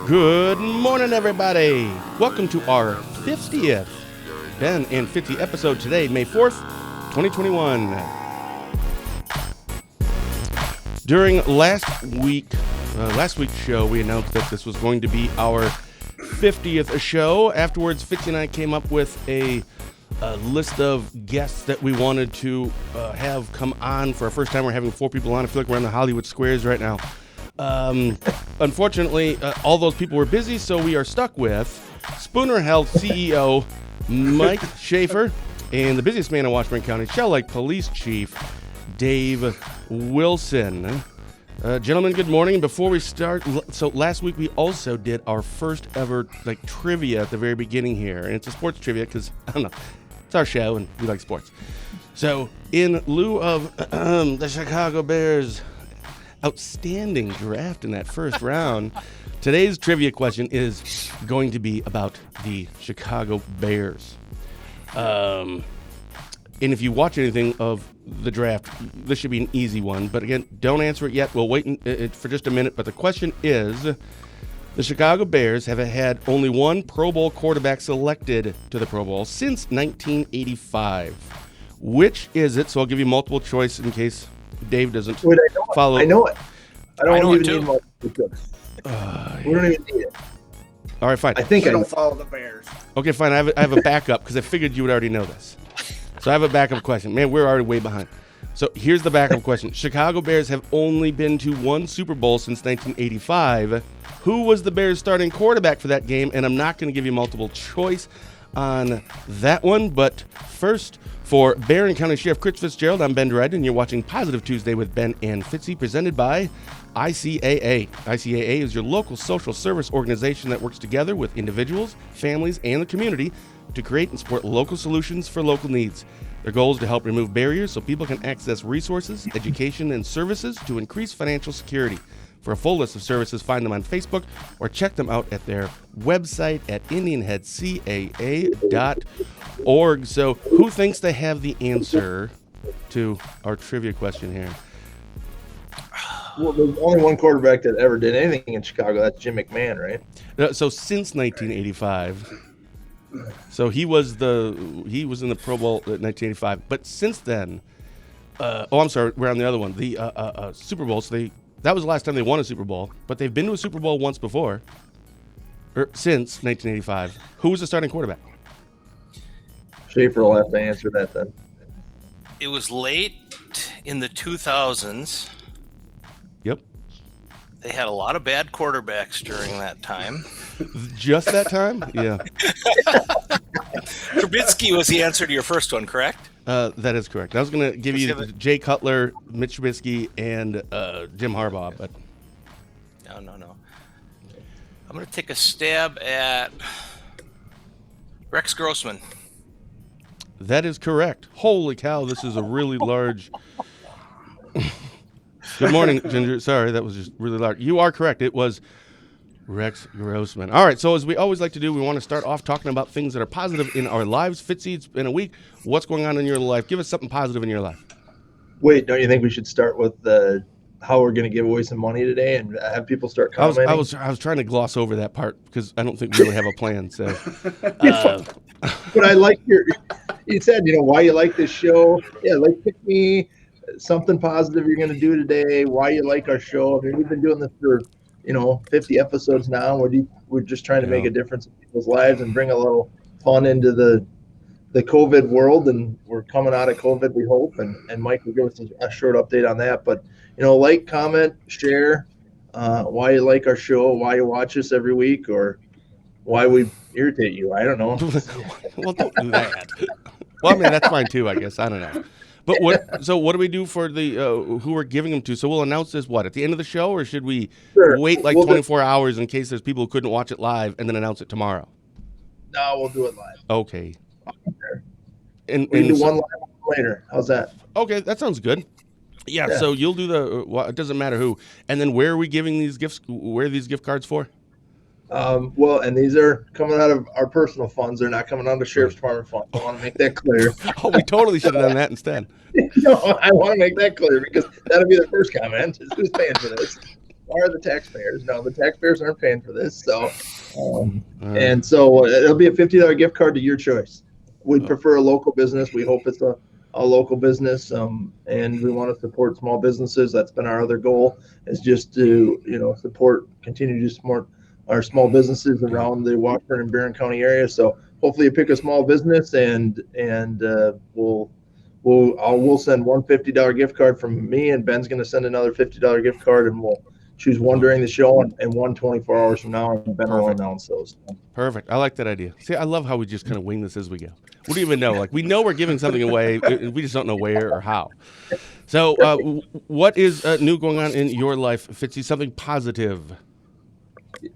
Good morning, everybody. Welcome to our 50th Ben and Fitzy episode today, May 4th, 2021. During last week's show, we announced that this was going to be our 50th show. Afterwards, Fitzy and I came up with a list of guests that we wanted to have come on. For our first time, we're having 4 people on. I feel like we're in the Hollywood squares right now. Unfortunately, all those people were busy, so we are stuck with Spooner Health CEO Mike Schafer and the busiest man in Washburn County, Shell Lake Police Chief Dave Wilson. Gentlemen, good morning. Before we start, so last week we also did our first ever trivia at the very beginning here, and it's a sports trivia because, I don't know, it's our show and we like sports. So in lieu of the Chicago Bears' outstanding draft in that first round, today's trivia question is going to be about the Chicago Bears. And if you watch anything of the draft, this should be an easy one. But again, don't answer it yet. We'll wait for just a minute. But the question is, the Chicago Bears have had only one Pro Bowl quarterback selected to the Pro Bowl since 1985. Which is it? So I'll give you multiple choice in case Dave doesn't follow. I know it. I don't even need multiple choice. We don't even need it. All right, fine. I think I don't follow the Bears. Okay, fine. I have a backup because I figured you would already know this. So I have a backup question. Man, we're already way behind. So here's the backup question. Chicago Bears have only been to one Super Bowl since 1985. Who was the Bears' starting quarterback for that game? And I'm not going to give you multiple choice on that one. But first, for Barron County Sheriff Chris Fitzgerald, I'm Ben Dryden, and you're watching Positive Tuesday with Ben and Fitzy, presented by ICAA. ICAA is your local social service organization that works together with individuals, families, and the community to create and support local solutions for local needs. Their goal is to help remove barriers so people can access resources, education, and services to increase financial security. For a full list of services, find them on Facebook or check them out at their website at indianheadcaa.org. So who thinks they have the answer to our trivia question here? Well, there's only one quarterback that ever did anything in Chicago. That's Jim Mcmahon, right? So since 1985. So he was in the Pro Bowl in 1985. But since then, I'm sorry, we're on the other one. The Super Bowl. So that was the last time they won a Super Bowl. But they've been to a Super Bowl once before, since 1985. Who was the starting quarterback? Schafer will have to answer that then. It was late in the 2000s. Yep. They had a lot of bad quarterbacks during that time. Just that time? Yeah. Trubisky was the answer to your first one, correct? That is correct. I was going to give you Jay Cutler, Mitch Trubisky, and Jim Harbaugh, but No. I'm going to take a stab at Rex Grossman. that is correct. Holy cow, this is a really large... Good morning, Ginger. Sorry, that was just really large. You are correct. It was Rex Grossman. All right, so as we always like to do, we want to start off talking about things that are positive in our lives. Fitzy, it's been a week. What's going on in your life? Give us something positive in your life. Wait, don't you think we should start with how we're going to give away some money today and have people start commenting? I was trying to gloss over that part because I don't think we really have a plan. So, but I like you said, why you like this show. Yeah, pick me something positive you're going to do today, why you like our show. I mean, we've been doing this for 50 episodes now. We're just trying to make a difference in people's lives and bring a little fun into the COVID world, and we're coming out of COVID, we hope, and Mike will give us a short update on that. But comment, share why you like our show, why you watch us every week, or why we irritate you. I don't know. Well, don't do that. Well, I mean, that's fine too, I guess. I don't know. But what do we do for the who we're giving them to? So we'll announce this at the end of the show, or should we wait 24 hours in case there's people who couldn't watch it live and then announce it tomorrow? No, we'll do it live. Okay. And we do one live later. How's that? Okay, that sounds good. Yeah. So you'll do it doesn't matter who. And then where are we giving these gifts? Where are these gift cards for? And these are coming out of our personal funds. They're not coming out of the Sheriff's Department funds. I want to make that clear. Oh, we totally should have done that instead. No, I want to make that clear because that'll be the first comment. Who's paying for this? are the taxpayers. No, the taxpayers aren't paying for this. So, right. and so it'll be a $50 gift card to your choice. We'd prefer a local business. We hope it's a local business, and we want to support small businesses. That's been our other goal, is just to continue to support our small businesses around the Washburn and Barron County area. So hopefully you pick a small business, and we'll send one $50 gift card from me, and Ben's going to send another $50 gift card, and we'll choose one during the show and one 24 hours from now, and Ben will announce those. Perfect. I like that idea. See, I love how we just kind of wing this as we go. We don't even know. Like, we know we're giving something away. We just don't know where or how. So what is new going on in your life, Fitzy? Something positive? We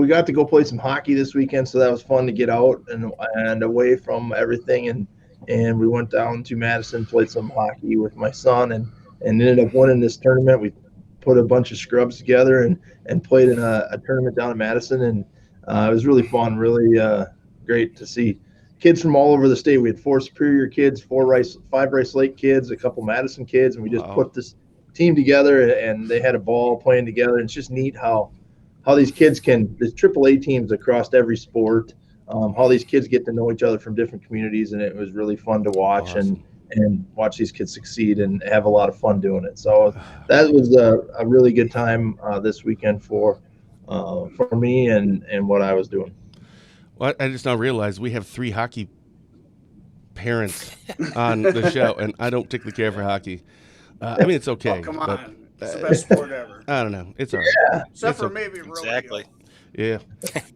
got to go play some hockey this weekend, so that was fun to get out and away from everything. And we went down to Madison, played some hockey with my son, and ended up winning this tournament. We put a bunch of scrubs together and played in a tournament down in Madison, and it was really fun, really great to see kids from all over the state. We had 4 Superior kids, 5 Rice Lake kids, a couple Madison kids, and we just put this team together, and they had a ball playing together. And it's just neat how these kids there's AAA teams across every sport, how these kids get to know each other from different communities, and it was really fun to watch. Awesome. And watch these kids succeed and have a lot of fun doing it. So that was a really good time this weekend for me and what I was doing. Well, I just now realized we have 3 hockey parents on the show, and I don't particularly care for hockey. I mean, it's okay. Oh, come on. But, It's the best sport ever. I don't know. It's all right. Yeah. Except for maybe rodeo. Exactly. Yeah.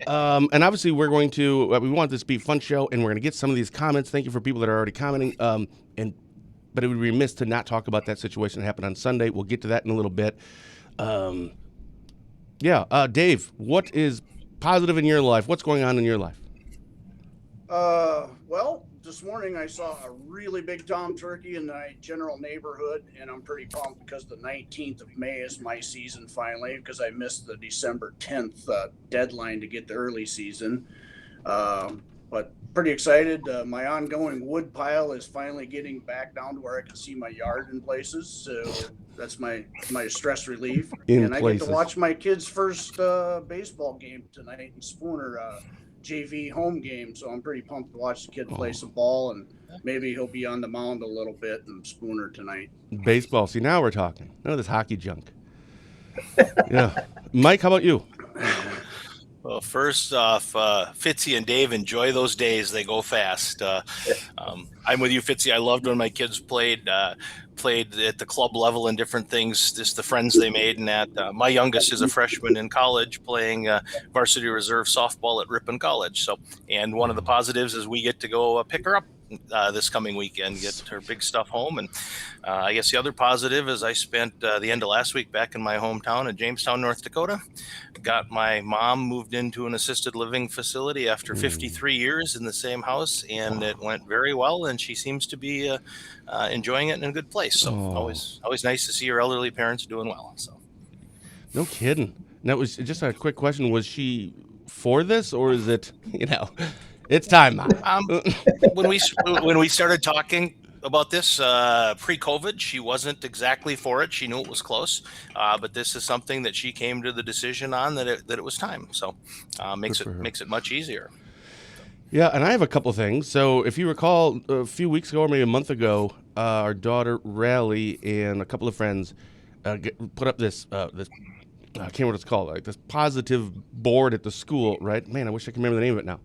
And obviously we're going to, we want this to be a fun show, and we're going to get some of these comments. Thank you for people that are already commenting. But it would be remiss to not talk about that situation that happened on Sunday. We'll get to that in a little bit. Dave, what is positive in your life? What's going on in your life? Well, this morning I saw a really big tom turkey in my general neighborhood, and I'm pretty pumped because the 19th of May is my season finally, because I missed the December 10th deadline to get the early season. But pretty excited. My ongoing wood pile is finally getting back down to where I can see my yard in places. So that's my stress relief. I get to watch my kid's first baseball game tonight in Spooner, JV home game. So I'm pretty pumped to watch the kid play some ball, and maybe he'll be on the mound a little bit in Spooner tonight. Baseball. See, now we're talking. None of this hockey junk. Yeah. Mike, how about you? Well, first off, Fitzy and Dave, enjoy those days. They go fast. I'm with you, Fitzy. I loved when my kids played at the club level and different things, just the friends they made. And my youngest is a freshman in college playing varsity reserve softball at Ripon College. And one of the positives is we get to go pick her up this coming weekend, get her big stuff home. And I guess the other positive is I spent the end of last week back in my hometown in Jamestown, North Dakota. Got my mom moved into an assisted living facility after 53 years in the same house, and it went very well, and she seems to be enjoying it in a good place. So always nice to see her elderly parents doing well. So No kidding. That was just a quick question. Was she for this, or is it, it's time, Mom? When we started talking about this pre-COVID, she wasn't exactly for it. She knew it was close, but this is something that she came to the decision on that it was time. So makes it much easier. Yeah, and I have a couple things. So if you recall, a few weeks ago or maybe a month ago, our daughter Rally and a couple of friends put up this I can't remember what it's called, like this positive board at the school, right? Man, I wish I could remember the name of it now.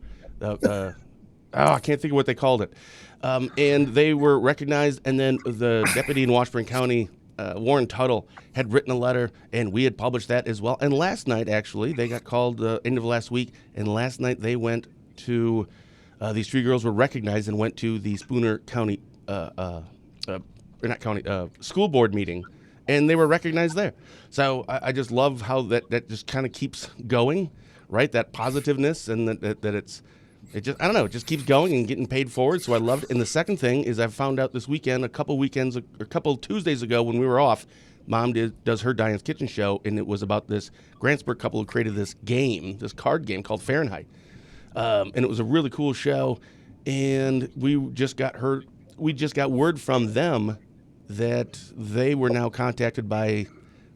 I can't think of what they called it. And they were recognized, and then the deputy in Washburn County, Warren Tuttle, had written a letter, and we had published that as well. And last night, actually, they got called end of last week, and last night they went to, these 3 girls were recognized and went to the Spooner County, school board meeting, and they were recognized there. So I just love how that just kind of keeps going, right? That positiveness, and that it just keeps going and getting paid forward. So I loved it. And the second thing is I found out this weekend, a couple Tuesdays ago when we were off, Mom does her Diane's Kitchen show, and it was about this Grantsburg couple who created this card game called Fahrenheit. And it was a really cool show. And we just got word from them that they were now contacted by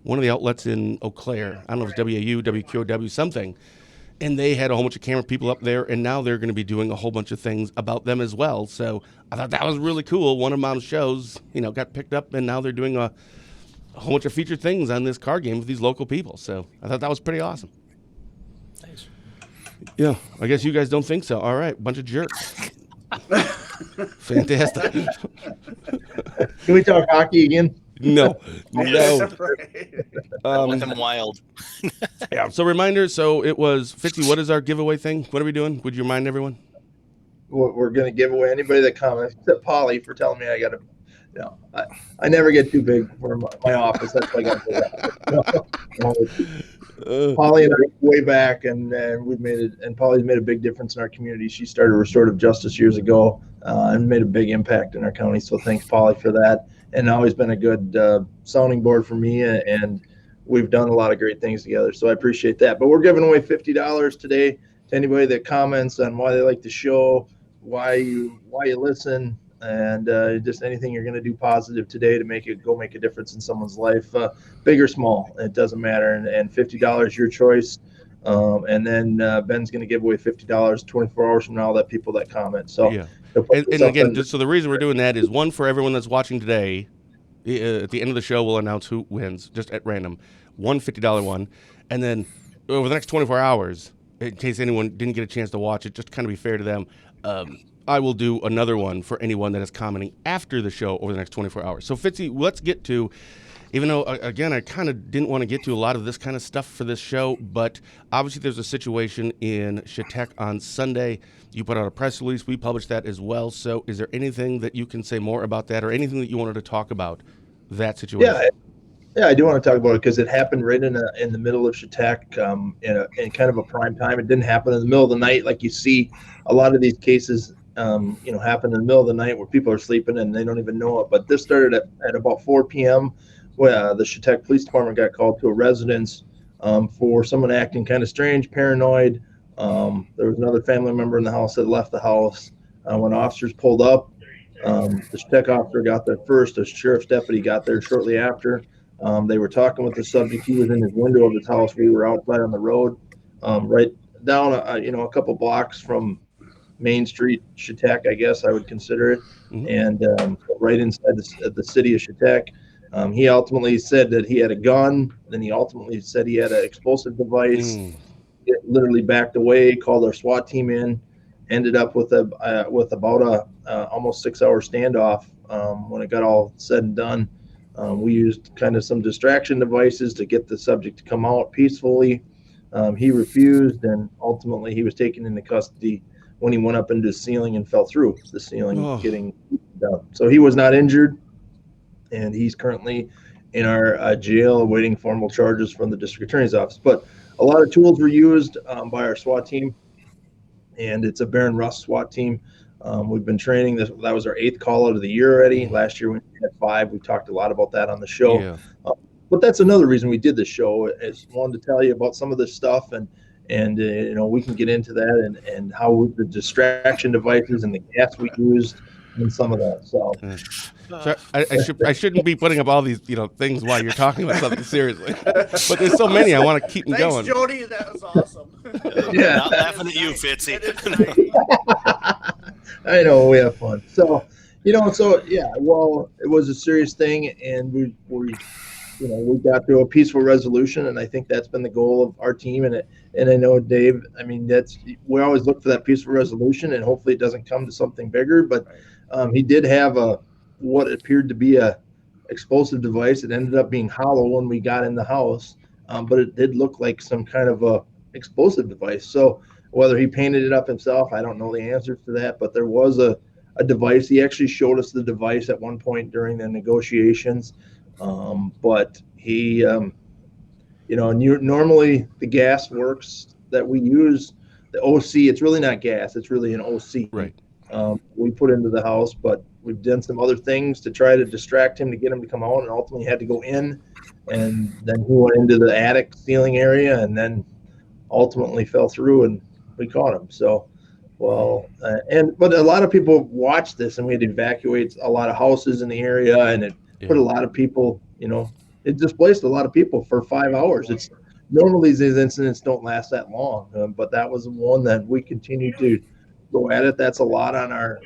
one of the outlets in Eau Claire. I don't know if it's WAU, WQOW, something. And they had a whole bunch of camera people up there, and now they're going to be doing a whole bunch of things about them as well. So I thought that was really cool. One of my shows, got picked up, and now they're doing a whole bunch of featured things on this card game with these local people. So I thought that was pretty awesome. Thanks. Yeah, I guess you guys don't think so. All right, bunch of jerks. Fantastic. Can we talk hockey again? No. Let them wild. Yeah. So reminder. So it was Fitzy. What is our giveaway thing? What are we doing? Would you remind everyone? We're going to give away anybody that comments, except Polly for telling me I got to. I never get too big for my office. That's why I got to do. Polly and I go way back, and we've made it. And Polly's made a big difference in our community. She started restorative justice years ago and made a big impact in our county. So thanks, Polly, for that. And always been a good sounding board for me, and we've done a lot of great things together. So I appreciate that. But we're giving away $50 today to anybody that comments on why they like the show, why you listen, and just anything you're going to do positive today to make a difference in someone's life, big or small. It doesn't matter. And $50, your choice. And then Ben's going to give away $50 24 hours from now to people that comment. So. Yeah. And again, so the reason we're doing that is one for everyone that's watching today. At the end of the show, we'll announce who wins, just at random. One $50 one. And then over the next 24 hours, in case anyone didn't get a chance to watch it, just to kind of be fair to them, I will do another one for anyone that is commenting after the show over the next 24 hours. So, Fitzy, let's get to, even though, again, I kind of didn't want to get to a lot of this kind of stuff for this show, but obviously there's a situation in Chautauqua on Sunday. You put out a press release. We published that as well. So is there anything that you can say more about that, or anything that you wanted to talk about that situation? Yeah, I do want to talk about it because it happened right in the middle of Chautauqua in kind of a prime time. It didn't happen in the middle of the night like you see a lot of these cases happen in the middle of the night where people are sleeping and they don't even know it. But this started at about 4 p.m. where the Chautauqua Police Department got called to a residence for someone acting kind of strange, paranoid. There was another family member in the house that left the house. When officers pulled up, the Chautauqua officer got there first. The sheriff's deputy got there shortly after. They were talking with the subject. He was in his window of his house. We were outside on the road, right down a couple blocks from Main Street, Chautauqua, I guess I would consider it, and right inside the city of Chautauqua. He ultimately said that he had a gun. Then he ultimately said he had an explosive device. It literally backed away, called our SWAT team in, ended up with about a almost 6-hour standoff. When it got all said and done, we used kind of some distraction devices to get the subject to come out peacefully. He refused, and ultimately he was taken into custody when he went up into the ceiling and fell through the ceiling, getting down. So he was not injured, and he's currently in our jail awaiting formal charges from the district attorney's office. But a lot of tools were used by our SWAT team, and it's a Barron Russ SWAT team. We've been training this. That was our 8th call out of the year already. Last year we had 5. We talked a lot about that on the show. Yeah. But that's another reason we did this show, is wanted to tell you about some of this stuff, and we can get into that and how the distraction devices and the gas we used and some of that. So I shouldn't be putting up all these things while you're talking about something seriously. But there's so many I want to keep them going. Thanks, Jody. That was awesome. Yeah. Not laughing at you, Fitzy. I know, we have fun. So, well, it was a serious thing, and we got to a peaceful resolution, and I think that's been the goal of our team. And I know, Dave, I mean, we always look for that peaceful resolution, and hopefully it doesn't come to something bigger. But he did have what appeared to be a explosive device. It ended up being hollow when we got in the house, but it did look like some kind of a explosive device. So whether he painted it up himself, I don't know the answers to that, but there was a device. He actually showed us the device at one point during the negotiations. But he, normally the gas works that we use, the OC, it's really not gas, it's really an OC. Right. We put into the house, but we've done some other things to try to distract him to get him to come out, and ultimately had to go in, and then he went into the attic ceiling area and then ultimately fell through, and we caught him. So, but a lot of people watched this, and we had to evacuate a lot of houses in the area, and it put a lot of people, it displaced a lot of people for 5 hours. It's normally these incidents don't last that long, but that was one that we continue to go at it. That's a lot on our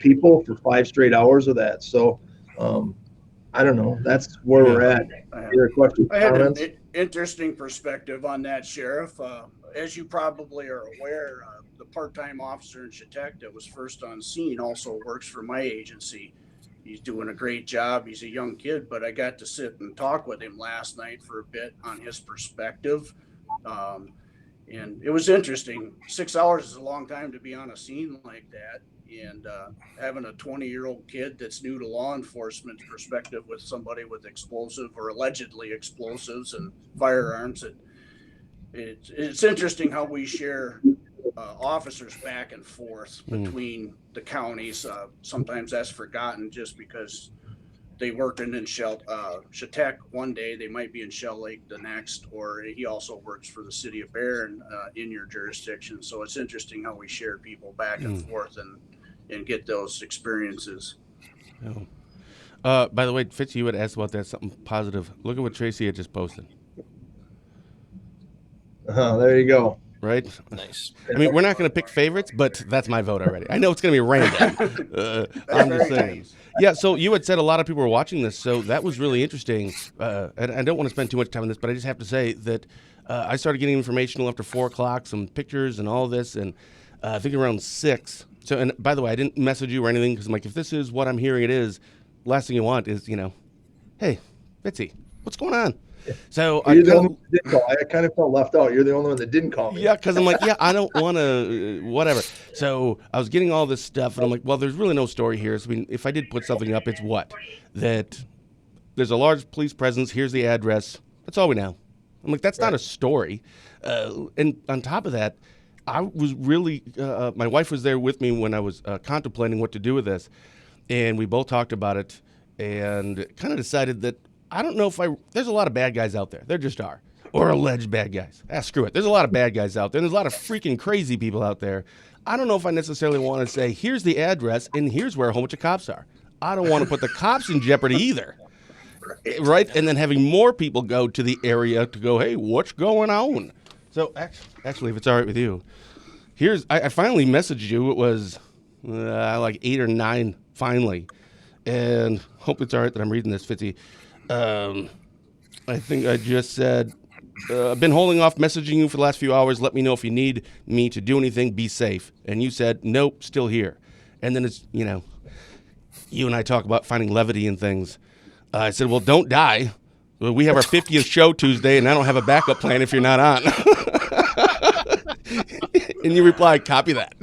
people for 5 straight hours of that. So I don't know. That's where we're at. Your questions, I had comments? an interesting perspective on that, Sheriff. As you probably are aware, the part-time officer in Chetek that was first on scene also works for my agency. He's doing a great job. He's a young kid, but I got to sit and talk with him last night for a bit on his perspective. And it was interesting. 6 hours is a long time to be on a scene like that. And having a 20-year-old kid that's new to law enforcement perspective with somebody with explosive or allegedly explosives and firearms, it's interesting how we share officers back and forth between the counties. Sometimes that's forgotten just because they worked in Chetek one day, they might be in Shell Lake the next, or he also works for the city of Barron in your jurisdiction. So it's interesting how we share people back and forth and get those experiences. By the way, Fitzy, you had asked about that, something positive. Look at what Tracy had just posted. There you go. Right? Nice. I mean, we're not going to pick favorites, but that's my vote already. I know it's going to be random. I'm just saying. Nice. Yeah, so you had said a lot of people were watching this, so that was really interesting. And I don't want to spend too much time on this, but I just have to say that I started getting informational after 4 o'clock, some pictures and all this, and I think around 6. So, and by the way, I didn't message you or anything because I'm like, if this is what I'm hearing it is, last thing you want is, hey, Fitzy, what's going on? So I kind of felt left out. You're the only one that didn't call me. Yeah, because I'm like, I don't want to, whatever. So I was getting all this stuff, and I'm like, well, there's really no story here. So, I mean, if I did put something up, it's what? That there's a large police presence. Here's the address. That's all we know. I'm like, that's not a story. And on top of that, I was really, my wife was there with me when I was contemplating what to do with this, and we both talked about it and kind of decided that I don't know if there's a lot of bad guys out there. There just are. Or alleged bad guys. Screw it. There's a lot of bad guys out there. And there's a lot of freaking crazy people out there. I don't know if I necessarily want to say, here's the address and here's where a whole bunch of cops are. I don't want to put the cops in jeopardy either. Right? And then having more people go to the area to go, hey, what's going on? So actually, if it's all right with you, I finally messaged you. It was like 8 or 9 finally. And hope it's all right that I'm reading this, Fitzy. I think I just said, I've been holding off messaging you for the last few hours. Let me know if you need me to do anything. Be safe. And you said, nope, still here. And then it's, you and I talk about finding levity in things. I said, well, don't die. Well, we have our 50th show Tuesday, and I don't have a backup plan if you're not on. And you replied, copy that.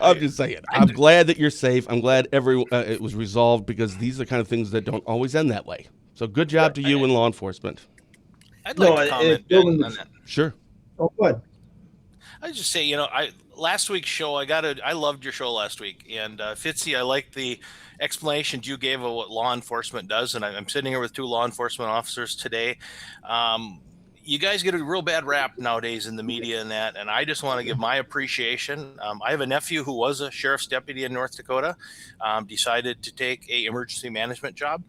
I'm just saying. I'm glad that you're safe. I'm glad it was resolved because these are the kind of things that don't always end that way. So good job to you in law enforcement. I'd like to comment on that. Sure. Oh, good. I just say, last week's show, I loved your show last week. And Fitzy, I like the explanations you gave of what law enforcement does. And I'm sitting here with 2 law enforcement officers today. You guys get a real bad rap nowadays in the media and that, and I just want to give my appreciation. I have a nephew who was a sheriff's deputy in North Dakota, decided to take a emergency management job.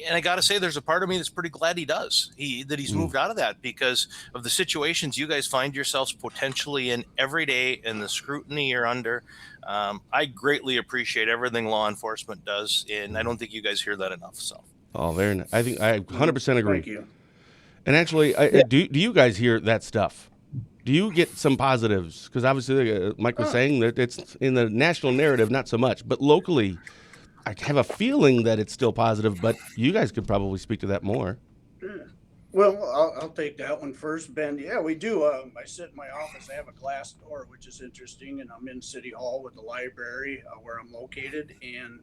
And I got to say, there's a part of me that's pretty glad he does, that he's moved out of that because of the situations you guys find yourselves potentially in every day and the scrutiny you're under. I greatly appreciate everything law enforcement does, and I don't think you guys hear that enough. So. Oh, very nice. I think I 100% agree. Thank you. And actually, do you guys hear that stuff? Do you get some positives? Because obviously, Mike was saying that it's in the national narrative, not so much. But locally, I have a feeling that it's still positive, but you guys could probably speak to that more. Well, I'll take that one first, Ben. Yeah, we do. I sit in my office. I have a glass door, which is interesting, and I'm in City Hall with the library where I'm located. And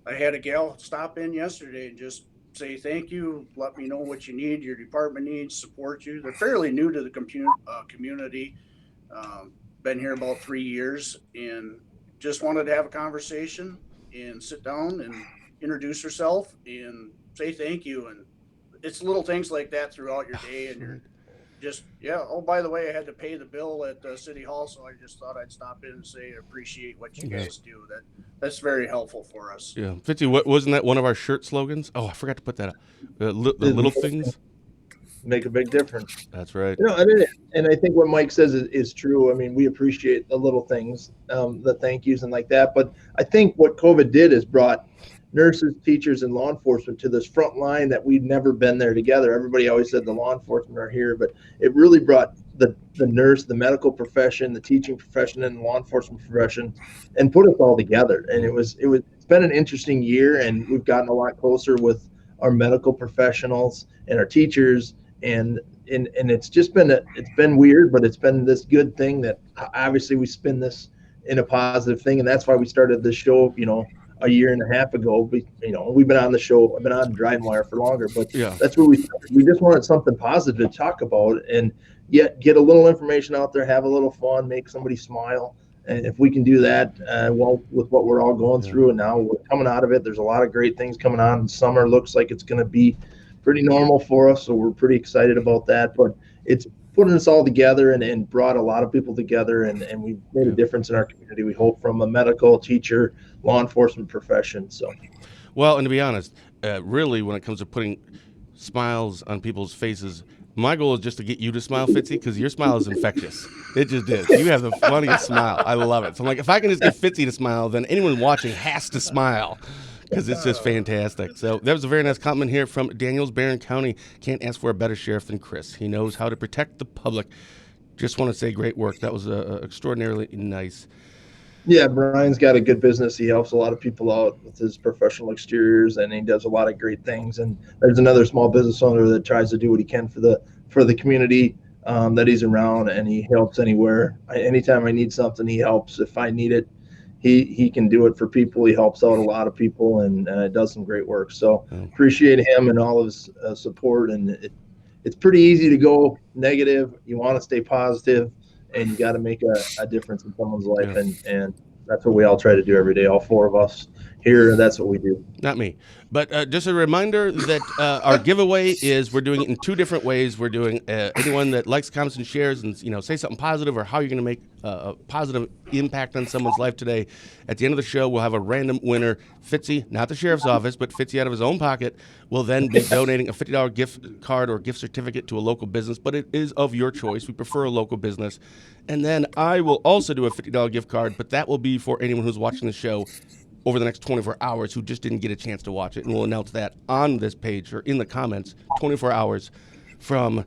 I had a gal stop in yesterday and just say thank you, let me know what you need, your department needs, support you. They're fairly new to the community, been here about 3 years, and just wanted to have a conversation and sit down and introduce herself and say thank you. And it's little things like that throughout your day and just, yeah. Oh, by the way, I had to pay the bill at City Hall, so I just thought I'd stop in and say I appreciate what you guys do. That's very helpful for us. Yeah, Fitzy, wasn't that one of our shirt slogans? Oh, I forgot to put that up. The little things make a big difference. That's right. And I think what Mike says is true. I mean, we appreciate the little things, the thank yous and like that. But I think what COVID did is brought nurses, teachers, and law enforcement to this front line that we'd never been there together. Everybody always said the law enforcement are here, but it really brought the nurse, the medical profession, the teaching profession, and the law enforcement profession, and put us all together. And it's been an interesting year, and we've gotten a lot closer with our medical professionals and our teachers, and it's just been it's been weird, but it's been this good thing that obviously we spin this in a positive thing, and that's why we started this show, a year and a half ago. We've been on the show. I've been on DrydenWire for longer, but that's where we started. We just wanted something positive to talk about, and yet get a little information out there, have a little fun, make somebody smile. And if we can do that, with what we're all going through, and now we're coming out of it, there's a lot of great things coming on. Summer looks like it's going to be pretty normal for us, so we're pretty excited about that. But it's putting us all together and brought a lot of people together, and we've made a difference in our community, we hope, from a medical, teacher, law enforcement profession. So, well, and to be honest, really, when it comes to putting smiles on people's faces, my goal is just to get you to smile, Fitzy, because your smile is infectious. It just is. You have the funniest smile. I love it. So I'm like, if I can just get Fitzy to smile, then anyone watching has to smile, because it's just fantastic. So that was a very nice compliment here from Daniels, Barron County. Can't ask for a better sheriff than Chris. He knows how to protect the public. Just want to say great work. That was extraordinarily nice. Yeah, Brian's got a good business. He helps a lot of people out with his professional exteriors, and he does a lot of great things. And there's another small business owner that tries to do what he can for the community that he's around, and he helps anywhere. Anytime I need something, he helps. If I need it, he can do it for people. He helps out a lot of people, and does some great work. So appreciate him and all of his support. And it's pretty easy to go negative. You want to stay positive, and you got to make a difference in someone's life. And that's what we all try to do every day. All four of us here, that's what we do. Not me. But just a reminder that our giveaway is, we're doing it in two different ways. We're doing anyone that likes, comments, and shares, and say something positive, or how you're going to make a positive impact on someone's life today. At the end of the show, we'll have a random winner. Fitzy, not the sheriff's office, but Fitzy out of his own pocket, will then be donating a $50 gift card or gift certificate to a local business, but it is of your choice. We prefer a local business. And then I will also do a $50 gift card, but that will be for anyone who's watching the show over the next 24 hours who just didn't get a chance to watch it. And we'll announce that on this page or in the comments 24 hours from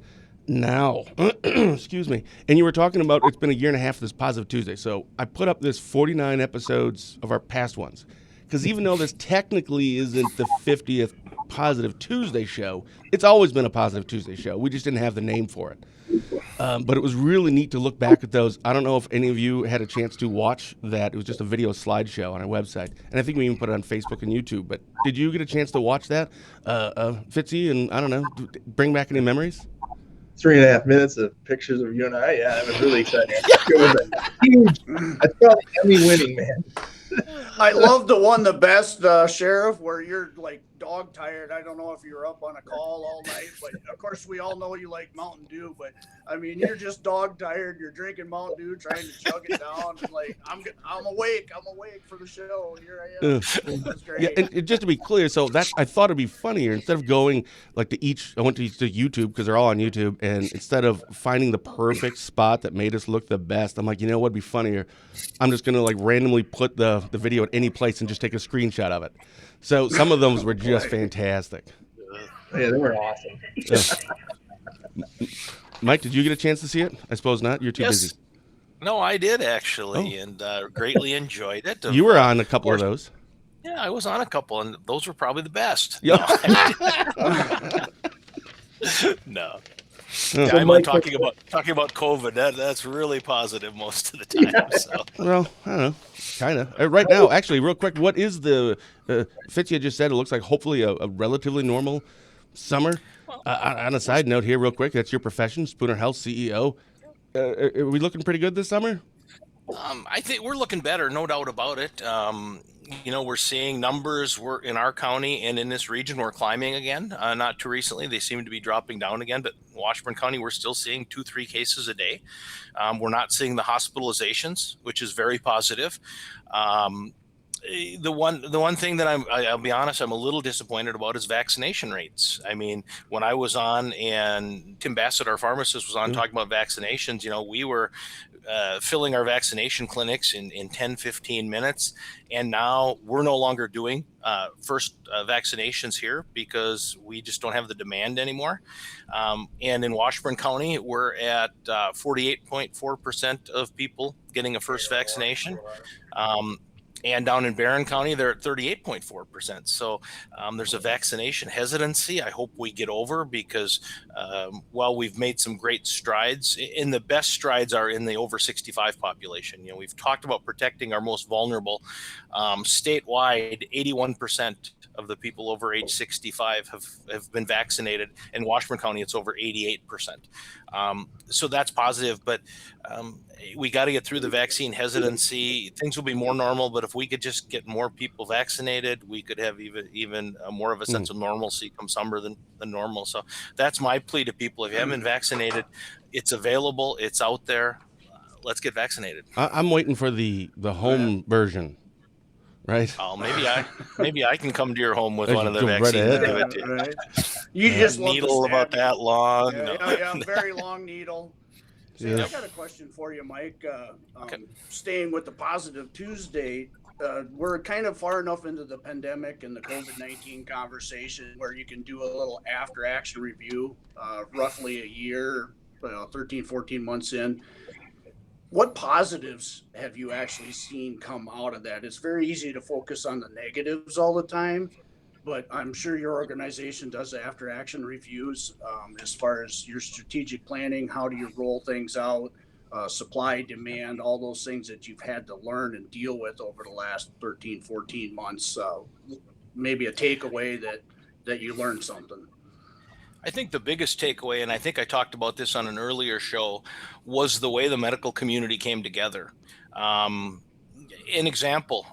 now. Excuse me. And you were talking about it's been a year and a half of this Positive Tuesday. So I put up this 49 episodes of our past ones, because even though this technically isn't the 50th Positive Tuesday show, it's always been a Positive Tuesday show. We just didn't have the name for it. But it was really neat to look back at those. I don't know if any of you had a chance to watch that. It was just a video slideshow on our website. And I think we even put it on Facebook and YouTube. But did you get a chance to watch that, Fitzy? And I don't know, bring back any memories? 3.5 minutes of pictures of you and I. Yeah, it was really exciting. It was a huge, I felt Emmy winning, man. I love the one the best, Sheriff, where you're like dog tired. I don't know if you were up on a call all night, but of course we all know you like Mountain Dew. But I mean, you're just dog tired. You're drinking Mountain Dew, trying to chug it down. And like, I'm awake. I'm awake for the show. Here I am. That's great. Yeah, and just to be clear, so that I thought it'd be funnier, instead of going like I went to YouTube, because they're all on YouTube, and instead of finding the perfect spot that made us look the best, I'm like, you know what'd be funnier? I'm just gonna like randomly put the video at any place and just take a screenshot of it. So some of those were just fantastic. Yeah, they were awesome. Mike, did you get a chance to see it? I suppose not. You're too busy. No, I did actually, and greatly enjoyed it. You were on a couple of those. Yeah, I was on a couple, and those were probably the best. Yeah. No. I'm talking about COVID. That's really positive most of the time. Yeah. So. Well, I don't know, kind of. Right now, actually, real quick, what is the Fitzy just said? It looks like hopefully a relatively normal summer. On a side note here, real quick, that's your profession, Spooner Health CEO. Are we looking pretty good this summer? I think we're looking better, no doubt about it. we're seeing numbers we're in our county and in this region, we're climbing again. Not too recently, they seem to be dropping down again, but Washburn County, we're still seeing 2-3 cases a day. We're not seeing the hospitalizations, which is very positive. The one thing that I'll be honest, I'm a little disappointed about is vaccination rates. I mean, when I was on and Tim Bassett, our pharmacist, was on talking about vaccinations, we were filling our vaccination clinics in 10, 15 minutes. And now we're no longer doing first vaccinations here because we just don't have the demand anymore. And in Washburn County, we're at 48.4% of people getting a first vaccination. And down in Barron County, they're at 38.4%. So there's a vaccination hesitancy. I hope we get over because while we've made some great strides, and the best strides are in the over 65 population. We've talked about protecting our most vulnerable. Statewide, 81% of the people over age 65 have been vaccinated. In Washburn County, it's over 88%. So that's positive, but we got to get through the vaccine hesitancy. Things will be more normal, but if we could just get more people vaccinated, we could have even more of a sense of normalcy come summer than normal. So that's my plea to people. If you haven't been vaccinated, it's available, it's out there. Let's get vaccinated. I'm waiting for the home version. Right. Oh, maybe I can come to your home with one of the Jump vaccines. right And give it to you. Right. You just love needle to about stab that long. Yeah, very long needle. So Yeah. I got a question for you, Mike. Okay. Staying with the Positive Tuesday, we're kind of far enough into the pandemic and the COVID-19 conversation where you can do a little after-action review, roughly a year, 13, 14 months in. What positives have you actually seen come out of that? It's very easy to focus on the negatives all the time, but I'm sure your organization does after action reviews as far as your strategic planning. How do you roll things out, supply, demand, all those things that you've had to learn and deal with over the last 13, 14 months? Maybe a takeaway that you learned something. I think the biggest takeaway, and I think I talked about this on an earlier show, was the way the medical community came together. An example,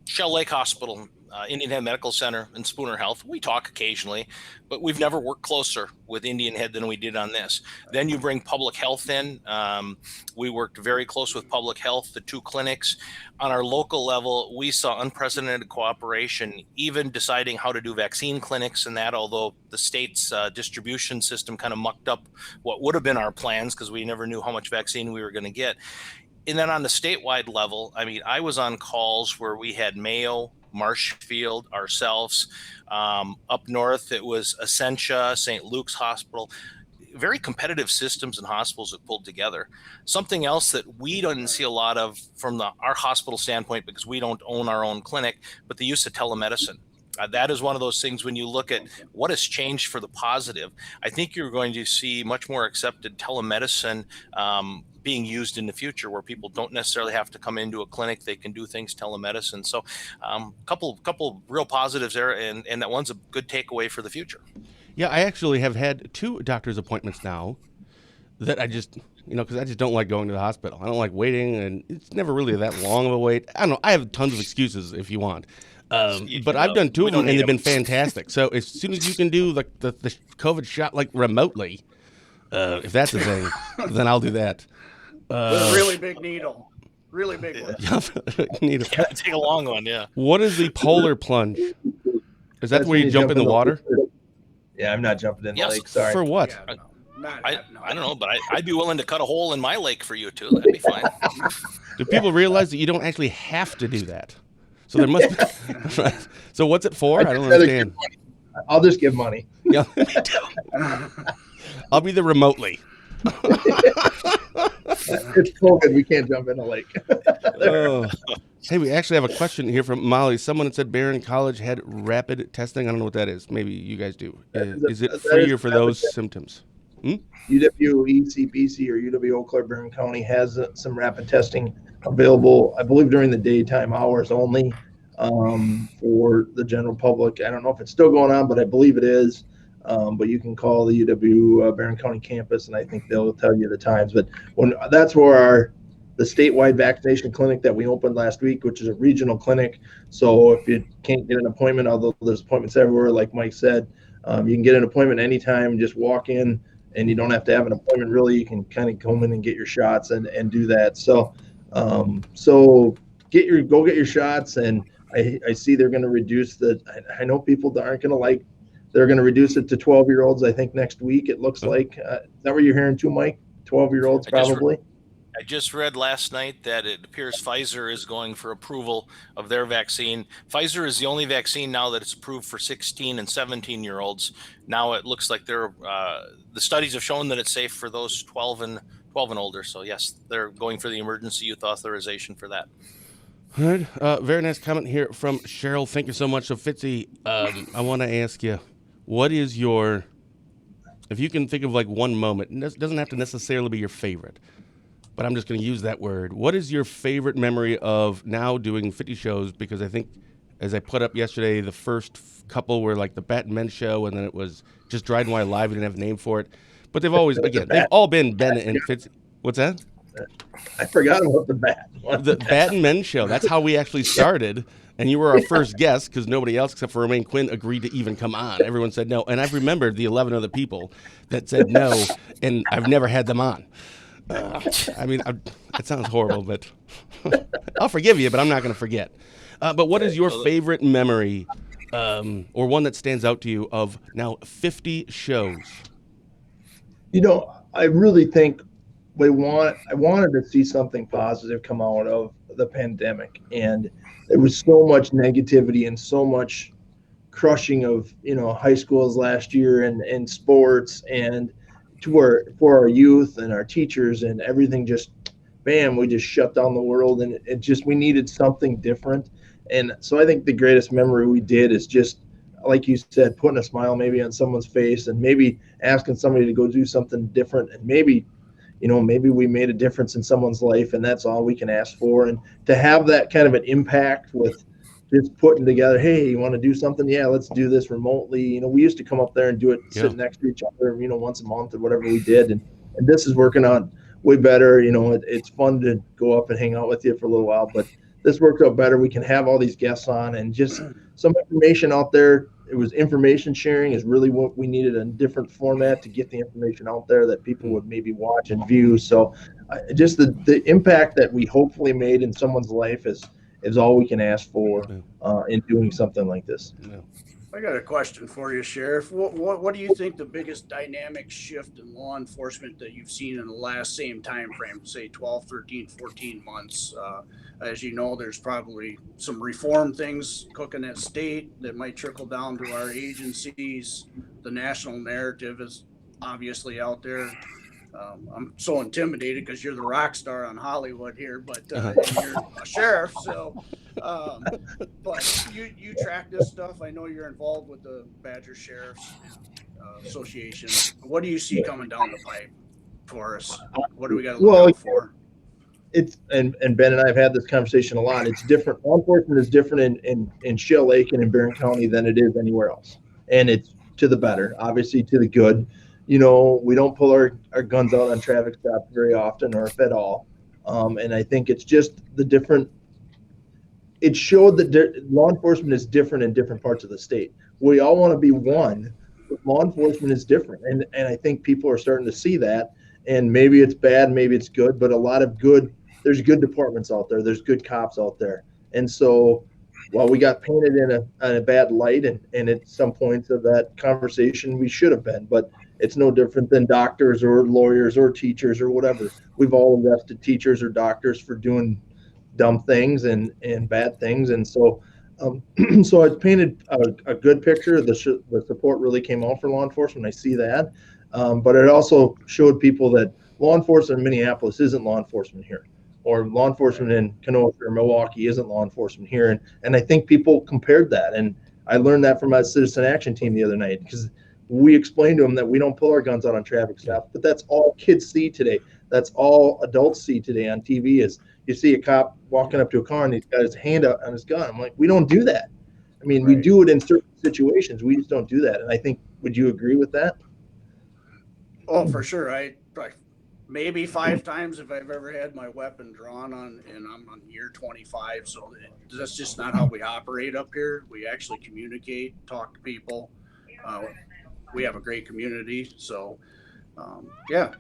Shell Lake Hospital, Indian Head Medical Center, and Spooner Health, we talk occasionally, but we've never worked closer with Indian Head than we did on this. Then you bring public health in. We worked very close with public health, the two clinics. On our local level, we saw unprecedented cooperation, even deciding how to do vaccine clinics and that, although the state's distribution system kind of mucked up what would have been our plans because we never knew how much vaccine we were going to get. And then on the statewide level, I mean, I was on calls where we had Mayo, Marshfield, ourselves. Up north, it was Essentia, St. Luke's Hospital. Very competitive systems and hospitals that pulled together. Something else that we didn't see a lot of from our hospital standpoint, because we don't own our own clinic, but the use of telemedicine. That is one of those things when you look at what has changed for the positive. I think you're going to see much more accepted telemedicine being used in the future, where people don't necessarily have to come into a clinic. They can do things telemedicine. So couple real positives there, and that one's a good takeaway for the future. Yeah, I actually have had 2 doctor's appointments now that I just, because I just don't like going to the hospital. I don't like waiting, and it's never really that long of a wait. I don't know. I have tons of excuses if you want. But I've done 2 of them, and they've been fantastic. So as soon as you can do the COVID shot remotely, if that's a thing, then I'll do that. Really big needle. Really big one. Needle. Yeah, take a long one, yeah. What is the polar plunge? Is that where you jump in the water? Yeah, I'm not jumping in the Yes. lake. Sorry. For what? Yeah, no, I don't know, but I'd be willing to cut a hole in my lake for you too. That'd be fine. Do people realize that you don't actually have to do that? So there must be. Right. So what's it for? I don't understand. I'll just give money. Yeah, me too. I'll be the remotely. It's COVID. We can't jump in a lake. Oh. Hey, we actually have a question here from Molly. Someone had said Barron College had rapid testing. I don't know what that is. Maybe you guys do. Is it free or for those symptoms? UW-ECPC or UW-Eau Claire Barron County has some rapid testing available, I believe, during the daytime hours only for the general public. I don't know if it's still going on, but I believe it is. But you can call the UW Barron County campus, and I think they'll tell you the times. But that's where the statewide vaccination clinic that we opened last week, which is a regional clinic. So if you can't get an appointment, although there's appointments everywhere, like Mike said, you can get an appointment anytime, just walk in, and you don't have to have an appointment really. You can kind of come in and get your shots and do that. So go get your shots. And I see they're going to reduce I know people that aren't going to like, they're going to reduce it to 12-year-olds, I think, next week, it looks like. Is that what you're hearing too, Mike? 12-year-olds probably? I just read last night that it appears Pfizer is going for approval of their vaccine. Pfizer is the only vaccine now that it's approved for 16 and 17-year-olds. Now it looks like the studies have shown that it's safe for those 12 and older. So yes, they're going for the emergency use authorization for that. All right. Very nice comment here from Cheryl. Thank you so much. So Fitzy, I want to ask you, what is if you can think of like one moment, it doesn't have to necessarily be your favorite, but I'm just going to use that word. What is your favorite memory of now doing 50 shows? Because I think, as I put up yesterday, the first couple were like the Bat and Men show, and then it was just DrydenWire Live. We didn't have a name for it. But they've always, again, they've all been Ben and Fitzy. What's that? I forgot about the Bat. The Bat and Men show. That's how we actually started. And you were our first guest because nobody else except for Romaine Quinn agreed to even come on. Everyone said no. And I've remembered the 11 other people that said no, and I've never had them on. It sounds horrible, but I'll forgive you, but I'm not going to forget. But what is your favorite memory or one that stands out to you of now 50 shows? I really think I wanted to see something positive come out of the pandemic. And there was so much negativity and so much crushing of, high schools last year and sports and for our youth and our teachers and everything. Just, bam, we just shut down the world, and we needed something different. And so I think the greatest memory we did is just, like you said, putting a smile maybe on someone's face and maybe asking somebody to go do something different. And maybe we made a difference in someone's life, and that's all we can ask for. And to have that kind of an impact with just putting together, hey, you want to do something? Yeah, let's do this remotely. We used to come up there and do it sitting next to each other, once a month or whatever we did. And this is working out way better. It's fun to go up and hang out with you for a little while, but this worked out better. We can have all these guests on and just some information out there. It was information sharing is really what we needed, a different format to get the information out there that people would maybe watch and view. So just the impact that we hopefully made in someone's life is all we can ask for in doing something like this. Yeah. I got a question for you, Sheriff. What do you think the biggest dynamic shift in law enforcement that you've seen in the last same time frame, say 12, 13, 14 months? As you know, there's probably some reform things cooking at state that might trickle down to our agencies. The national narrative is obviously out there. I'm so intimidated because you're the rock star on Hollywood here, but you're a sheriff. So, but you track this stuff. I know you're involved with the Badger Sheriffs Association. What do you see coming down the pipe for us? What do we got to look out for? And Ben and I have had this conversation a lot. It's different. Law enforcement is different in Shell Lake and in Barron County than it is anywhere else. And it's to the better, obviously to the good. We don't pull our guns out on traffic stops very often, or if at all. And I think it's just the different. It showed that law enforcement is different in different parts of the state. We all want to be one, but law enforcement is different. And I think people are starting to see that. And maybe it's bad, maybe it's good, but there's good departments out there. There's good cops out there. And so while we got painted in a bad light, and at some points of that conversation we should have been, but it's no different than doctors or lawyers or teachers or whatever. We've all arrested teachers or doctors for doing dumb things and bad things. And so so it's painted a good picture. The support really came out for law enforcement. I see that. But it also showed people that law enforcement in Minneapolis isn't law enforcement here, or law enforcement in Kenosha or Milwaukee isn't law enforcement here. And I think people compared that. And I learned that from my citizen action team the other night, because we explained to them that we don't pull our guns out on traffic stops, but that's all kids see today. That's all adults see today on TV is you see a cop walking up to a car and he's got his hand out on his gun. I'm like, we don't do that. I mean, we do it in certain situations. We just don't do that. And I think, would you agree with that? Oh, for sure. maybe 5 times if I've ever had my weapon drawn on, and I'm on year 25. So that's just not how we operate up here. We actually communicate, talk to people. We have a great community. So, yeah,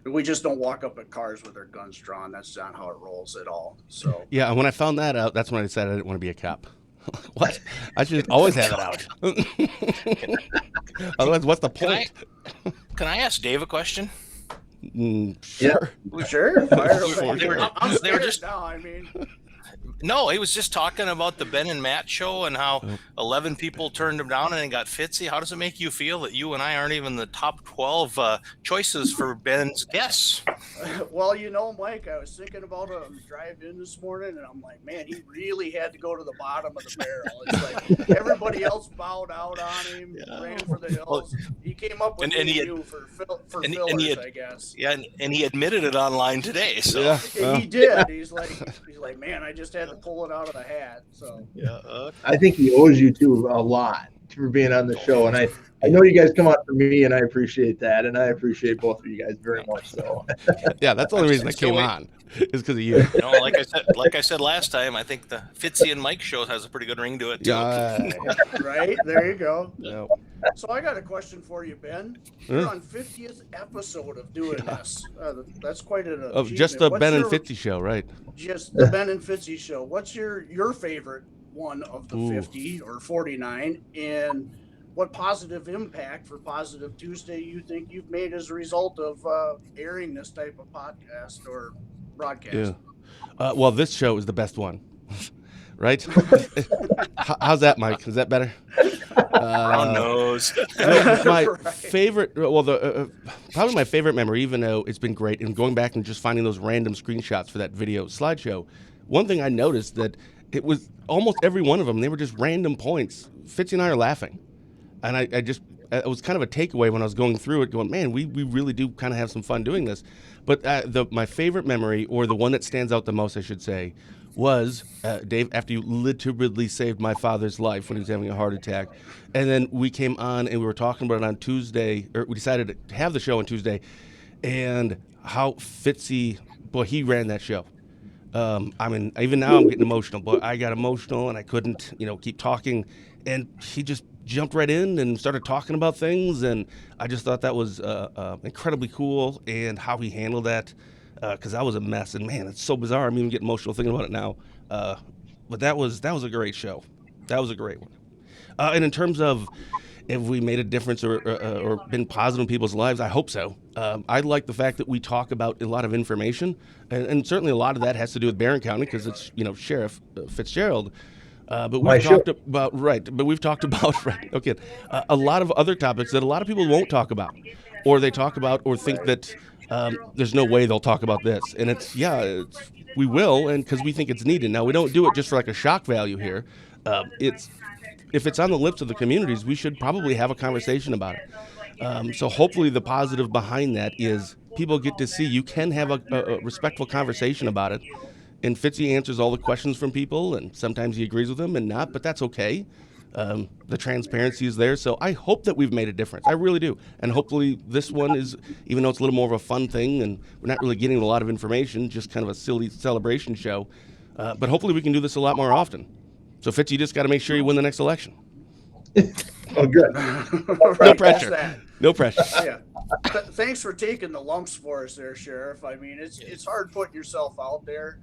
we just don't walk up at cars with our guns drawn. That's not how it rolls at all. So, Yeah, and when I found that out, that's when I decided I didn't want to be a cop. What? I should always have it out. Otherwise, what's the point? Can I ask Dave a question? Sure. sure. Fire away. They were- I'm they were scared just- now. I mean, No, he was just talking about the Ben and Matt show and how 11 people turned him down and then got Fitzy. How does it make you feel that you and I aren't even the top 12 choices for Ben's guests? well, Mike, I was thinking about a drive in this morning, and I'm like, man, he really had to go to the bottom of the barrel. It's like everybody else bowed out on him, ran for the hills. He came up with And he new for and fillers, he had- I guess. Yeah, and he admitted it online today. So Yeah. And he did. He's like, man, I just had to pull it out of the hat. So yeah, I think he owes you two a lot for being on the show, and I know you guys come out for me, and I appreciate that, and I appreciate both of you guys very much. So Yeah, that's the only reason I Still came wait. on, is because of you. like I said last time, I think the Fitzy and Mike show has a pretty good ring to it too. Yeah. right there you go. No. So I got a question for you, Ben. You're on 50th episode of doing this. That's quite an Of just the achievement. Ben and What's your- Fitzy show, right? Just the Ben and Fitzy show. What's your favorite one of the Ooh. 50 or 49, and what positive impact for Positive Tuesday you think you've made as a result of airing this type of podcast or broadcast? Yeah. Well, this show is the best one, right? How's that, Mike? Is that better? Brown nose. My Right. favorite, probably my favorite memory, even though it's been great, and going back and just finding those random screenshots for that video slideshow, one thing I noticed that it was almost every one of them, they were just random points. Fitzy and I are laughing. And it was kind of a takeaway when I was going through it, going, man, we really do kind of have some fun doing this. But my favorite memory, or the one that stands out the most, I should say, was, Dave, after you literally saved my father's life when he was having a heart attack. And then we came on and we were talking about it on Tuesday, or we decided to have the show on Tuesday, and how Fitzy, boy, he ran that show. I mean, even now I'm getting emotional, but I got emotional and I couldn't, keep talking. And he just jumped right in and started talking about things. And I just thought that was incredibly cool, and how he handled that, because that was a mess. And man, it's so bizarre. I'm even getting emotional thinking about it now. But that was a great show. That was a great one. And in terms of if we made a difference or been positive in people's lives, I hope so. I like the fact that we talk about a lot of information, and certainly a lot of that has to do with Barron County, because it's Sheriff Fitzgerald. But we've talked about a lot of other topics that a lot of people won't talk about, or they talk about or think that there's no way they'll talk about this, and we will, and because we think it's needed. Now, we don't do it just for like a shock value here. If it's on the lips of the communities, we should probably have a conversation about it. So hopefully the positive behind that is people get to see you can have a respectful conversation about it. And Fitzy answers all the questions from people, and sometimes he agrees with them and not, but that's okay. The transparency is there. So I hope that we've made a difference. I really do. And hopefully this one is, even though it's a little more of a fun thing and we're not really getting a lot of information, just kind of a silly celebration show. But hopefully we can do this a lot more often. So Fitzy, you just got to make sure you win the next election. Oh, good. No pressure. No pressure. Yeah. Thanks for taking the lumps for us there, Sheriff. I mean, it's hard putting yourself out there,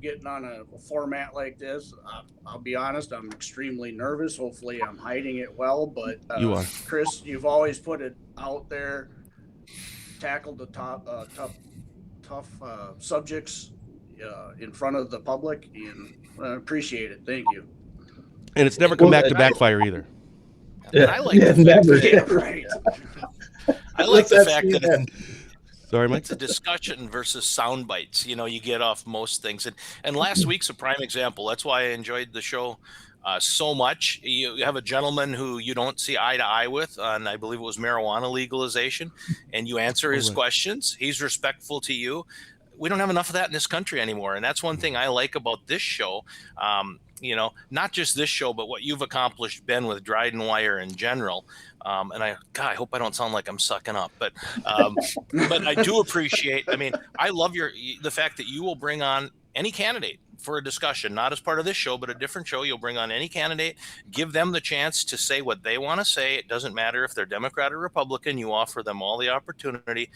getting on a format like this. I'll be honest, I'm extremely nervous. Hopefully I'm hiding it well, but You are. Chris, you've always put it out there, tackled the tough subjects in front of the public, and I appreciate it. Thank you. And it's never come back to backfire either. And I like the fact never. that- Yeah, right. I like the fact that Sorry, Mike. it's a discussion versus sound bites. You get off most things. And last week's a prime example. That's why I enjoyed the show so much. You have a gentleman who you don't see eye to eye with on, I believe it was marijuana legalization, and you answer his questions. He's respectful to you. we don't have enough of that in this country anymore. And that's one thing I like about this show. Not just this show, but what you've accomplished, Ben, with DrydenWire in general. And I hope I don't sound like I'm sucking up, but I do appreciate, I love the fact that you will bring on any candidate for a discussion, not as part of this show, but a different show. You'll bring on any candidate, give them the chance to say what they want to say. It doesn't matter if they're Democrat or Republican. You offer them all the opportunity.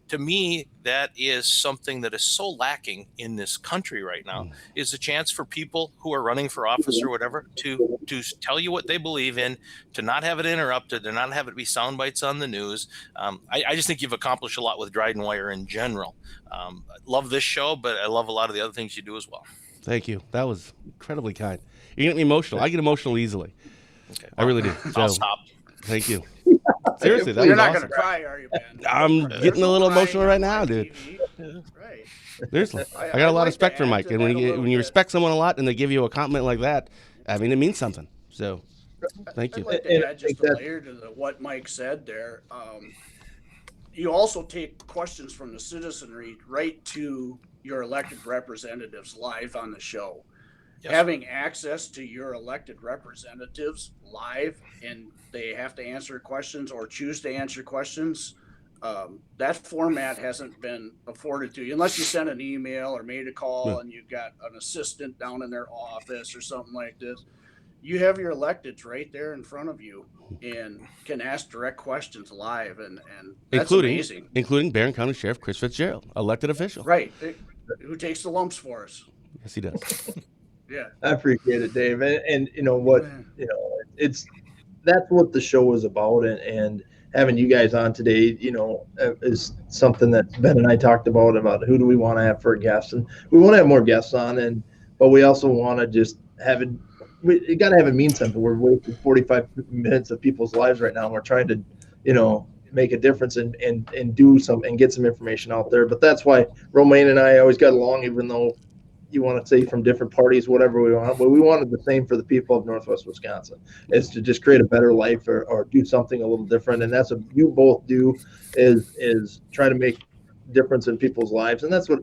To me, that is something that is so lacking in this country right now, is the chance for people who are running for office or whatever to tell you what they believe in, to not have it interrupted, to not have it be sound bites on the news. I just think you've accomplished a lot with DrydenWire in general. I love this show, but I love a lot of the other things you do as well. Thank you. That was incredibly kind. You get me emotional. I get emotional easily. Okay, I really do. I'll stop. Thank you. Seriously, that You're was not awesome. going to cry, are you, Ben? I'm getting a little emotional right now, dude. Right. Seriously, I got a lot of respect for Mike, and when you respect someone a lot and they give you a compliment like that, it means something. So, thank you. I'd like to add just a layer to what Mike said there. You also take questions from the citizenry right to your elected representatives live on the show. Yes. Having access to your elected representatives live, and they have to answer questions or choose to answer questions, that format hasn't been afforded to you unless you sent an email or made a call and you've got an assistant down in their office or something like this. You have your electeds right there in front of you and can ask direct questions live, and that's amazing. Including Barron County Sheriff Chris Fitzgerald, elected official. Right. Who takes the lumps for us. Yes, he does. Yeah. I appreciate it, Dave. And you know what, that's what the show is about. And having you guys on today, is something that Ben and I talked about who do we want to have for a guest. And we want to have more guests on, but we also want to just have it. You got to have it mean something. We're wasting 45 minutes of people's lives right now. And we're trying to, make a difference and do some and get some information out there. But that's why Romaine and I always got along, even though you want to say from different parties, whatever we want. But we wanted the same for the people of Northwest Wisconsin, is to just create a better life or do something a little different. And that's what you both do, is try to make a difference in people's lives. And that's what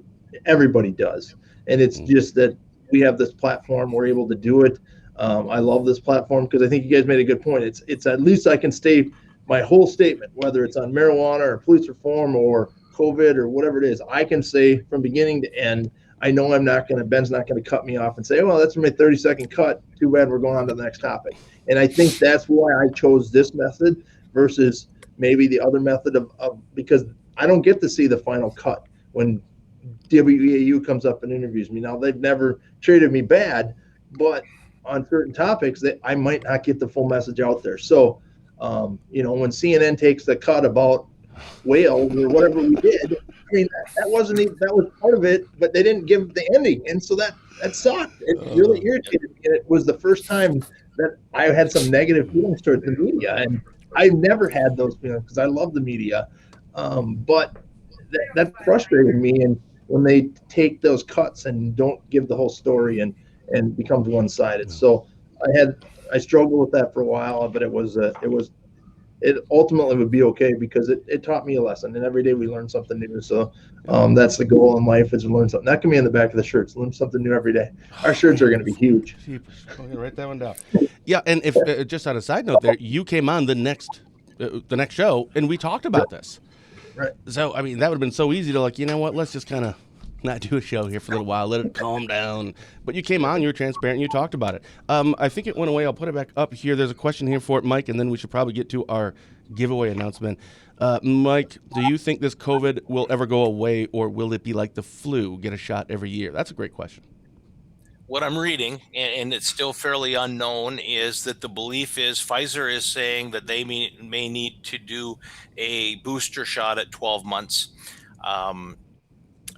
everybody does. And it's just that we have this platform. We're able to do it. I love this platform because I think you guys made a good point. It's at least I can stay my whole statement, whether it's on marijuana or police reform or COVID or whatever it is. I can say from beginning to end, I know Ben's not going to cut me off and say, well, that's my 30-second cut. Too bad, we're going on to the next topic. And I think that's why I chose this method versus maybe the other method of because I don't get to see the final cut when WEAU comes up and interviews me. Now, they've never treated me bad, but on certain topics that I might not get the full message out there. So, when CNN takes the cut about whales or whatever we did, that was part of it, but they didn't give the ending. And so that sucked. It really irritated me. And it was the first time that I had some negative feelings towards the media. And I never had those feelings because I love the media. But that frustrated me. And when they take those cuts and don't give the whole story and becomes one-sided. So I struggled with that for a while, but it ultimately would be okay because it taught me a lesson, and every day we learn something new. So that's the goal in life, is to learn something. That can be on the back of the shirts. Learn something new every day. Our shirts are going to be huge. I'm going to write that one down. Yeah, and if just on a side note there, you came on the next show, and we talked about this. Right. So, that would have been so easy to let's just kind of not do a show here for a little while, let it calm down. But you came on, you were transparent, and you talked about it. I think it went away. I'll put it back up here. There's a question here for it, Mike, and then we should probably get to our giveaway announcement. Mike, do you think this COVID will ever go away, or will it be like the flu, get a shot every year? That's a great question. What I'm reading, and it's still fairly unknown, is that the belief is Pfizer is saying that they may need to do a booster shot at 12 months.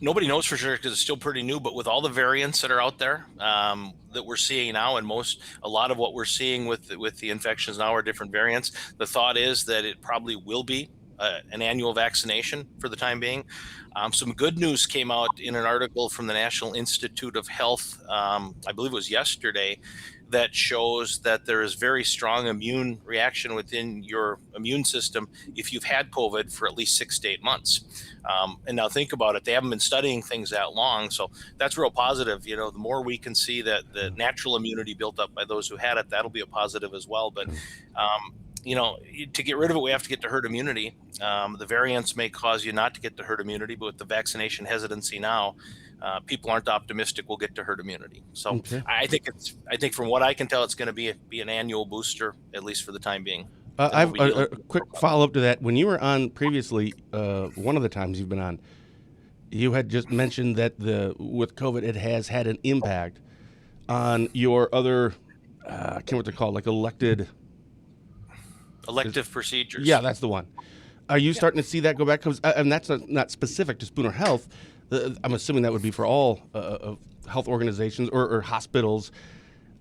Nobody knows for sure because it's still pretty new, but with all the variants that are out there that we're seeing now, and a lot of what we're seeing with the infections now are different variants, the thought is that it probably will be an annual vaccination for the time being. Some good news came out in an article from the National Institute of Health, I believe it was yesterday, that shows that there is very strong immune reaction within your immune system if you've had COVID for at least 6 to 8 months. And now think about it, they haven't been studying things that long, so that's real positive. You know, the more we can see that the natural immunity built up by those who had it, that'll be a positive as well. But you know, to get rid of it, we have to get to herd immunity. The variants may cause you not to get to herd immunity, but with the vaccination hesitancy now, people aren't optimistic we'll get to herd immunity. So Okay. I think from what I can tell, it's going to be an annual booster, at least for the time being. I've a quick follow up to that. When you were on previously, one of the times you've been on, you had just mentioned that with COVID, it has had an impact on your other, I can't remember what they're called, like elective procedures. Yeah, that's the one. Are you starting to see that go back? Because and that's not specific to Spooner Health. I'm assuming that would be for all health organizations or hospitals.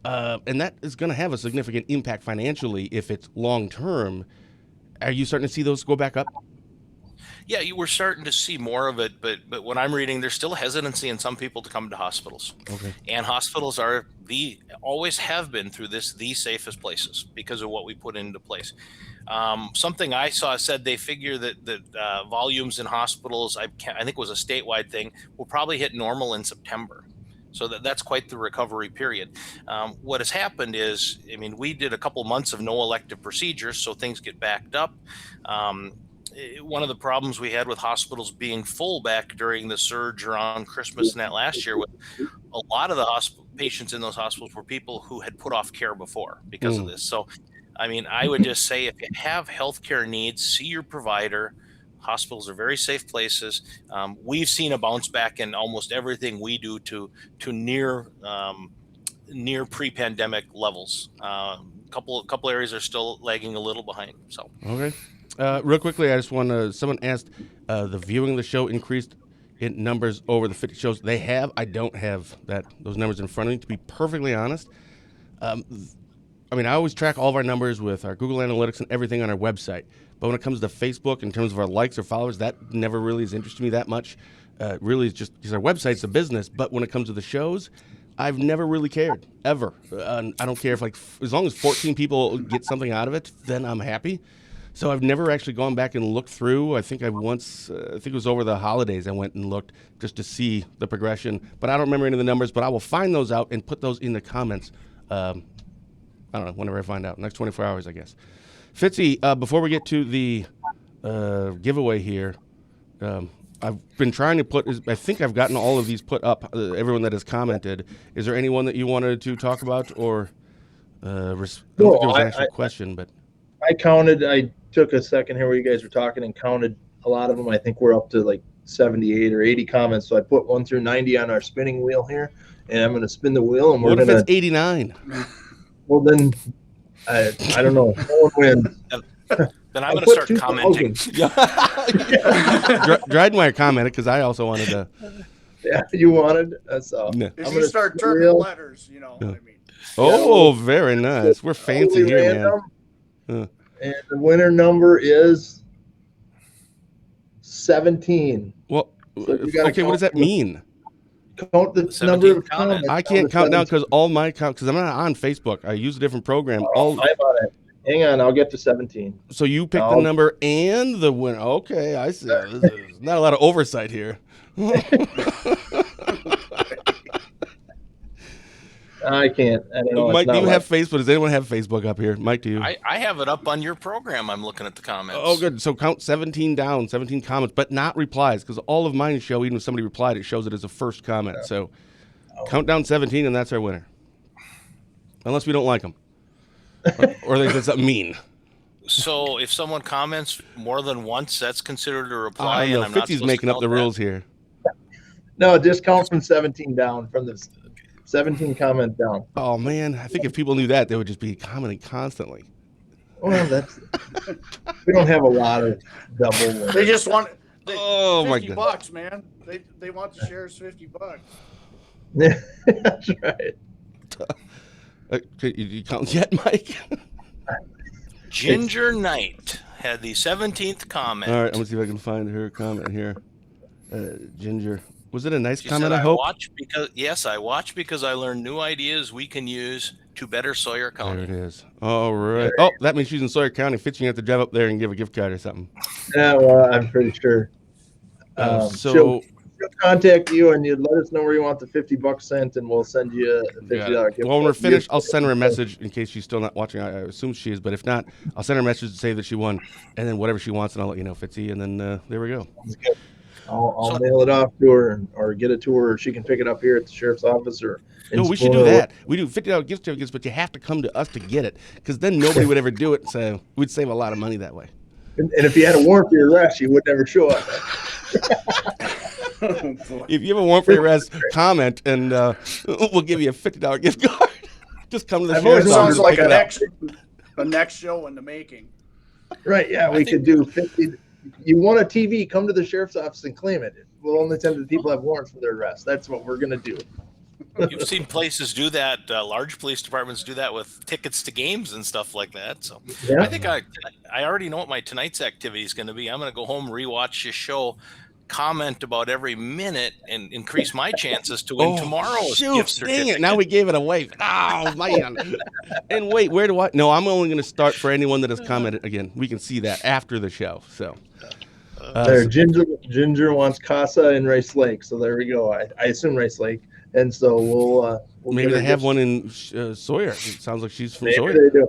And that is going to have a significant impact financially if it's long term. Are you starting to see those go back up? Yeah, you were starting to see more of it, but what I'm reading, there's still hesitancy in some people to come to hospitals. Okay. And hospitals are always have been through this, the safest places because of what we put into place. Something I saw said they figure that volumes in hospitals, I think it was a statewide thing, will probably hit normal in September. So that's quite the recovery period. What has happened is, I mean, we did a couple months of no elective procedures, so things get backed up. One of the problems we had with hospitals being full back during the surge around Christmas and that last year, with a lot of the patients in those hospitals were people who had put off care before because of this. So, I mean, I would just say if you have healthcare needs, see your provider. Hospitals are very safe places. We've seen a bounce back in almost everything we do to near pre-pandemic levels. Couple areas are still lagging a little behind. So okay. Real quickly, I just want to. Someone asked, the viewing of the show increased in numbers over the 50 shows. They have. I don't have those numbers in front of me, to be perfectly honest. I mean, I always track all of our numbers with our Google Analytics and everything on our website. But when it comes to Facebook, in terms of our likes or followers, that never really has interested me that much. Really, it's just because our website's a business. But when it comes to the shows, I've never really cared, ever. I don't care if, as long as 14 people get something out of it, then I'm happy. So I've never actually gone back and looked through. I think I think it was over the holidays, I went and looked just to see the progression. But I don't remember any of the numbers, but I will find those out and put those in the comments. I don't know, whenever I find out. Next 24 hours, I guess. Fitzy, before we get to the giveaway here, I've been trying to I think I've gotten all of these put up, everyone that has commented. Is there anyone that you wanted to talk about or I don't think there was an actual question, but... I took a second here where you guys were talking and counted a lot of them. I think we're up to like 78 or 80 comments. So I put 1 through 90 on our spinning wheel here, and I'm going to spin the wheel. And what if it's 89? Well, then I don't know. No one wins. Then I'm going to start commenting. DrydenWire commented because I also wanted to. Yeah, you wanted. So no. If you start turning letters, you know what I mean. Oh, very nice. We're fancy here, man. And the winner number is 17. Well, okay, what does that mean? Count the number of comments. I can't count down because all my count, because I'm not on Facebook. I use a different program. I'm on it. Hang on, I'll get to 17. So you pick the number and the winner. Okay, I see. There's not a lot of oversight here. I can't. I don't know. Mike, do you have Facebook? Does anyone have Facebook up here? Mike, do you? I have it up on your program. I'm looking at the comments. Oh, good. So count 17 down, 17 comments, but not replies, because all of mine show, even if somebody replied, it shows it as a first comment. Yeah. So count down 17, and that's our winner. Unless we don't like them. Or they said something mean. So if someone comments more than once, that's considered a reply. I know. Fitzy's making up the rules here. No, just count from 17 down, from the 17 comments down. Oh, man. I think if people knew that, they would just be commenting constantly. Well, we don't have a lot of double ones. They just want my $50 bucks, man. They want the shares $50 bucks. That's right. You count yet, Mike? Ginger Knight had the 17th comment. All right, I'm going to see if I can find her comment here. Ginger. Was it a nice comment, I hope? Yes, I watch because I learned new ideas we can use to better Sawyer There County. it is. All right. Oh, that means she's in Sawyer County. Fitzy, you have to drive up there and give a gift card or something. Yeah, well, I'm pretty sure. She'll contact you and you'd let us know where you want the $50 sent, and we'll send you a $50 gift. Well, when we're finished, I'll send her a message in case she's still not watching. I assume she is, but if not, I'll send her a message to say that she won, and then whatever she wants, and I'll let you know, Fitzy, and then there we go. I'll mail it off to her or get it to her, or she can pick it up here at the sheriff's office or. No, we should do that. We do $50 gift certificates, but you have to come to us to get it, because then nobody would ever do it. So we'd save a lot of money that way. And if you had a warrant for your arrest, you would never show up. If you have a warrant for your arrest, comment, and we'll give you a $50 gift card. Just come to the It sheriff's office. sounds like and pick it up. a next show in the making. Right? Yeah, we could do 50. You want a TV? Come to the sheriff's office and claim it. We'll only send it to people who have warrants for their arrest. That's what we're gonna do. You've seen places do that. Large police departments do that with tickets to games and stuff like that. So Yeah. I think I already know what my tonight's activity is going to be. I'm going to go home, rewatch this show, comment about every minute, and increase my chances to win tomorrow's Shoot, gift certificate. dang it. Now we gave it away. Oh, man. And wait, where do I? No, I'm only going to start for anyone that has commented again. We can see that after the show. So. There, Ginger wants Casa in Rice Lake, so there we go. I assume Rice Lake, and so we'll Maybe they have one in Sawyer. It sounds like she's from Maybe Sawyer. they do.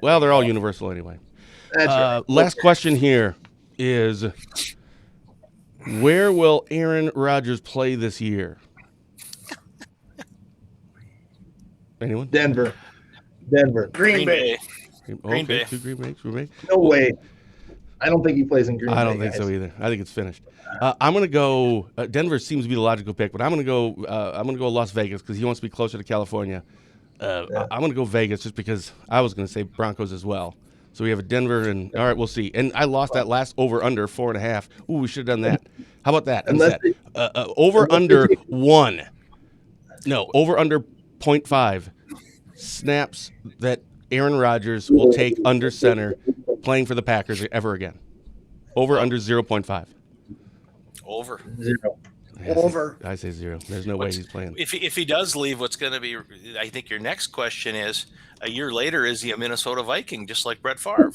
Well, they're all universal anyway. That's right. Last question here is, where will Aaron Rodgers play this year? Anyone? Denver. Green Bay. Green Bay. Two Green Bay. No way. I don't think he plays in Green Bay. I don't think so either. I think it's finished. I'm gonna go. Denver seems to be the logical pick, but I'm gonna go. Las Vegas because he wants to be closer to California. I'm gonna go Vegas just because I was gonna say Broncos as well. So we have a Denver and all right, we'll see. And I lost that last over under 4.5. Ooh, we should have done that. How about that? Over under 1. No, over under 0.5 snaps that Aaron Rodgers will take under center playing for the Packers ever again. Over under 0.5. Over. 0. Over. I say 0. There's no way he's playing. If he does leave, what's going to be? I think your next question is: a year later, is he a Minnesota Viking, just like Brett Favre?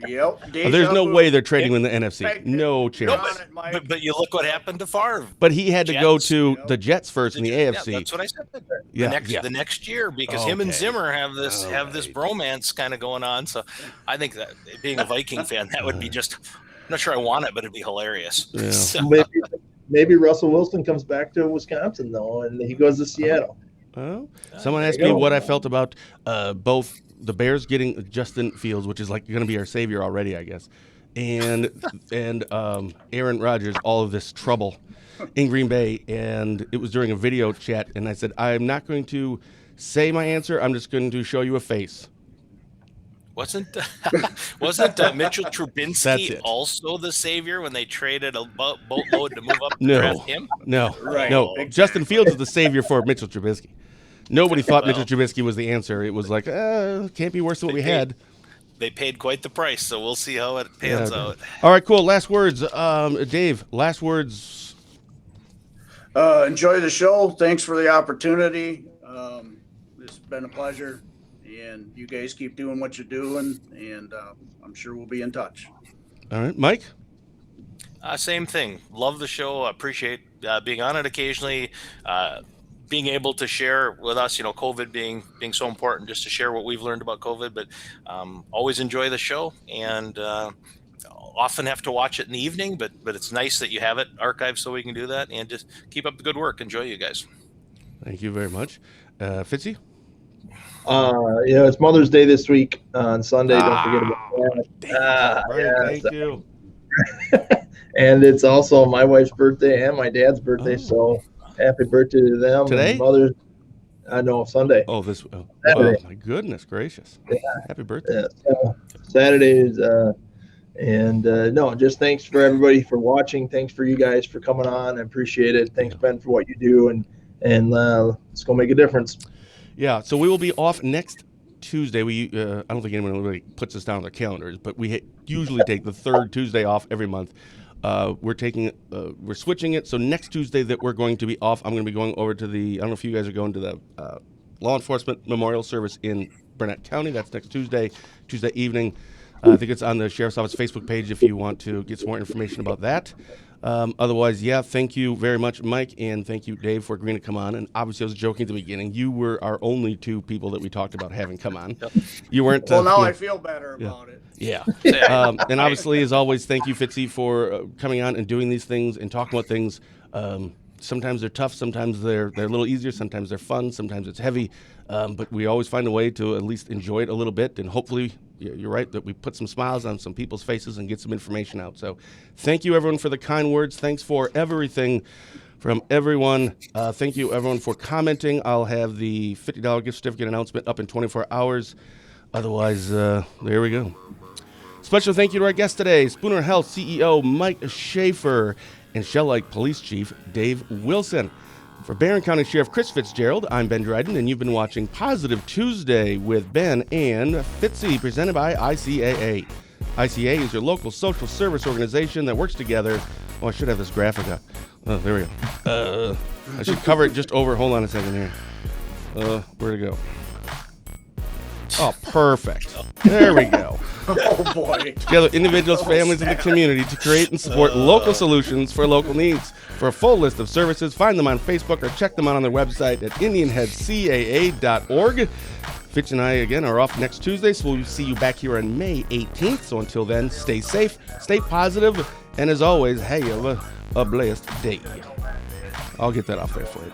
Yep. There's no way they're trading in the NFC. No chance. But you look what happened to Favre. But he had to go to the Jets first in the AFC. Yeah, that's what I said. The next year, because him and Okay. Zimmer have this bromance kind of going on. So I think that being a Viking fan, that would be just. I'm not sure I want it, but it'd be hilarious. Yeah. So, Maybe Russell Wilson comes back to Wisconsin though, and he goes to Seattle. Well, someone asked me what I felt about both the Bears getting Justin Fields, which is like going to be our savior already, I guess, and Aaron Rodgers, all of this trouble in Green Bay. And it was during a video chat, and I said, I'm not going to say my answer. I'm just going to show you a face. wasn't Mitchell That's Trubisky it. also the savior when they traded a boatload to move up to No, draft him? no, Right. no. Exactly. Justin Fields is the savior for Mitchell Trubisky. Nobody thought Mitchell Trubisky was the answer. It was like, can't be worse than what we had. They paid quite the price, so we'll see how it pans out. All right, cool. Last words, Dave. Last words. Enjoy the show. Thanks for the opportunity. It's been a pleasure. And you guys keep doing what you're doing, and I'm sure we'll be in touch. All right, Mike. Same thing. Love the show. Appreciate being on it occasionally. Being able to share with us, COVID being so important, just to share what we've learned about COVID. But always enjoy the show, and often have to watch it in the evening. But it's nice that you have it archived so we can do that. And just keep up the good work. Enjoy, you guys. Thank you very much, Fitzy. It's Mother's Day this week on Sunday. Don't forget about that. Thank you. And it's also my wife's birthday and my dad's birthday. So happy birthday to them. Today? And Mother's. No, Sunday. Oh, Saturday. my goodness gracious! Happy birthday. Saturdays. Just thanks for everybody for watching. Thanks for you guys for coming on. I appreciate it. Thanks, Ben, for what you do. And let's go make a difference. Yeah, so we will be off next Tuesday. I don't think anyone really puts this down on their calendars, but we usually take the third Tuesday off every month. We're switching it. So next Tuesday that we're going to be off, I'm going to be going over to I don't know if you guys are going to the law enforcement memorial service in Burnett County. That's next Tuesday evening. I think it's on the Sheriff's Office Facebook page if you want to get some more information about that. Otherwise, thank you very much, Mike, and thank you, Dave, for agreeing to come on. And obviously, I was joking at the beginning. You were our only two people that we talked about having come on. Yep. You weren't. Well, now I feel better about it. Yeah. And obviously, as always, thank you, Fitzy, for coming on and doing these things and talking about things. Sometimes they're tough. Sometimes they're a little easier. Sometimes they're fun. Sometimes it's heavy. But we always find a way to at least enjoy it a little bit. And hopefully, you're right, that we put some smiles on some people's faces and get some information out. So thank you, everyone, for the kind words. Thanks for everything from everyone. Thank you, everyone, for commenting. I'll have the $50 gift certificate announcement up in 24 hours. Otherwise, there we go. Special thank you to our guest today, Spooner Health CEO Mike Schafer and Shell Lake Police Chief Dave Wilson. For Barron County Sheriff Chris Fitzgerald, I'm Ben Dryden, and you've been watching Positive Tuesday with Ben and Fitzy, presented by ICAA. ICAA is your local social service organization that works together. Oh, I should have this graphic up. Oh, there we go. I should cover it just over. Hold on a second here. Where'd it go? Oh, perfect. There we go. Oh, boy. Together, individuals, families, and the community to create and support local solutions for local needs. For a full list of services, find them on Facebook or check them out on their website at IndianHeadCAA.org. Fitch and I, again, are off next Tuesday, so we'll see you back here on May 18th. So until then, stay safe, stay positive, and as always, have a blessed day. I'll get that off there for you.